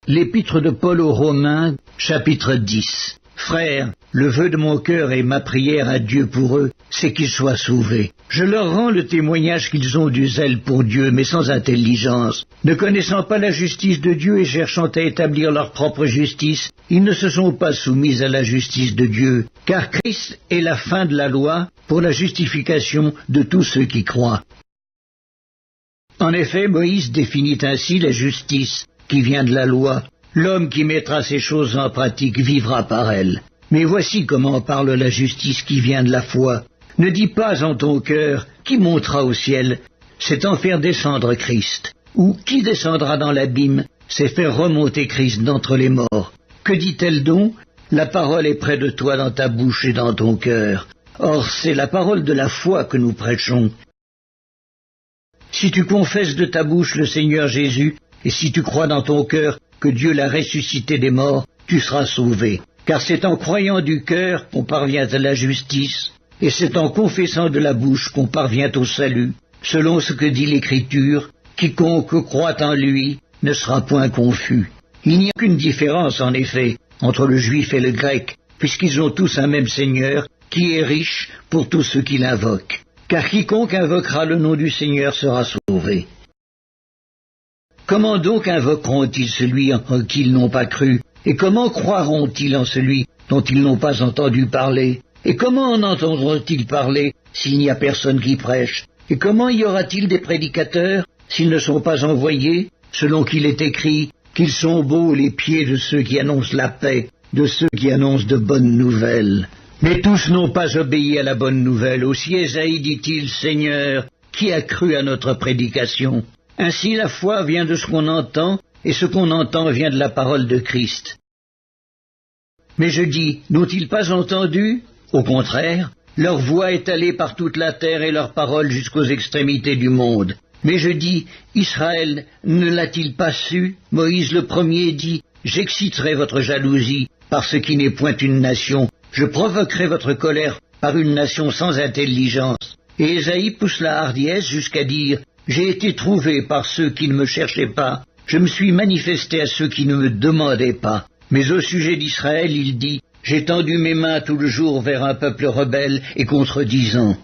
L'épître de Paul aux Romains, chapitre 10. Frères, le vœu de mon cœur et ma prière à Dieu pour eux, c'est qu'ils soient sauvés. Je leur rends le témoignage qu'ils ont du zèle pour Dieu, mais sans intelligence. Ne connaissant pas la justice de Dieu et cherchant à établir leur propre justice, ils ne se sont pas soumis à la justice de Dieu, car Christ est la fin de la loi pour la justification de tous ceux qui croient. En effet, Moïse définit ainsi la justice qui vient de la loi. L'homme qui mettra ces choses en pratique vivra par elles. Mais voici comment parle la justice qui vient de la foi. Ne dis pas en ton cœur, qui montera au ciel, c'est en faire descendre Christ. Ou qui descendra dans l'abîme, c'est faire remonter Christ d'entre les morts. Que dit-elle donc? La parole est près de toi dans ta bouche et dans ton cœur. Or, c'est la parole de la foi que nous prêchons. Si tu confesses de ta bouche le Seigneur Jésus, et si tu crois dans ton cœur que Dieu l'a ressuscité des morts, tu seras sauvé. Car c'est en croyant du cœur qu'on parvient à la justice, et c'est en confessant de la bouche qu'on parvient au salut. Selon ce que dit l'Écriture, quiconque croit en lui ne sera point confus. Il n'y a qu'une différence, en effet, entre le juif et le grec, puisqu'ils ont tous un même Seigneur, qui est riche pour tous ceux qui l'invoquent. Car quiconque invoquera le nom du Seigneur sera sauvé. Comment donc invoqueront-ils celui en qui ils n'ont pas cru? Et comment croiront-ils en celui dont ils n'ont pas entendu parler? Et comment en entendront-ils parler s'il n'y a personne qui prêche? Et comment y aura-t-il des prédicateurs s'ils ne sont pas envoyés, selon qu'il est écrit qu'ils sont beaux les pieds de ceux qui annoncent la paix, de ceux qui annoncent de bonnes nouvelles? Mais tous n'ont pas obéi à la bonne nouvelle. Aussi Ésaïe dit-il, Seigneur, qui a cru à notre prédication? Ainsi la foi vient de ce qu'on entend, et ce qu'on entend vient de la parole de Christ. Mais je dis, n'ont-ils pas entendu? Au contraire, leur voix est allée par toute la terre et leur parole jusqu'aux extrémités du monde. Mais je dis, Israël ne l'a-t-il pas su? Moïse le premier dit, j'exciterai votre jalousie par ce qui n'est point une nation. Je provoquerai votre colère par une nation sans intelligence. Et Ésaïe pousse la hardiesse jusqu'à dire, j'ai été trouvé par ceux qui ne me cherchaient pas. Je me suis manifesté à ceux qui ne me demandaient pas. Mais au sujet d'Israël, il dit, j'ai tendu mes mains tout le jour vers un peuple rebelle et contredisant.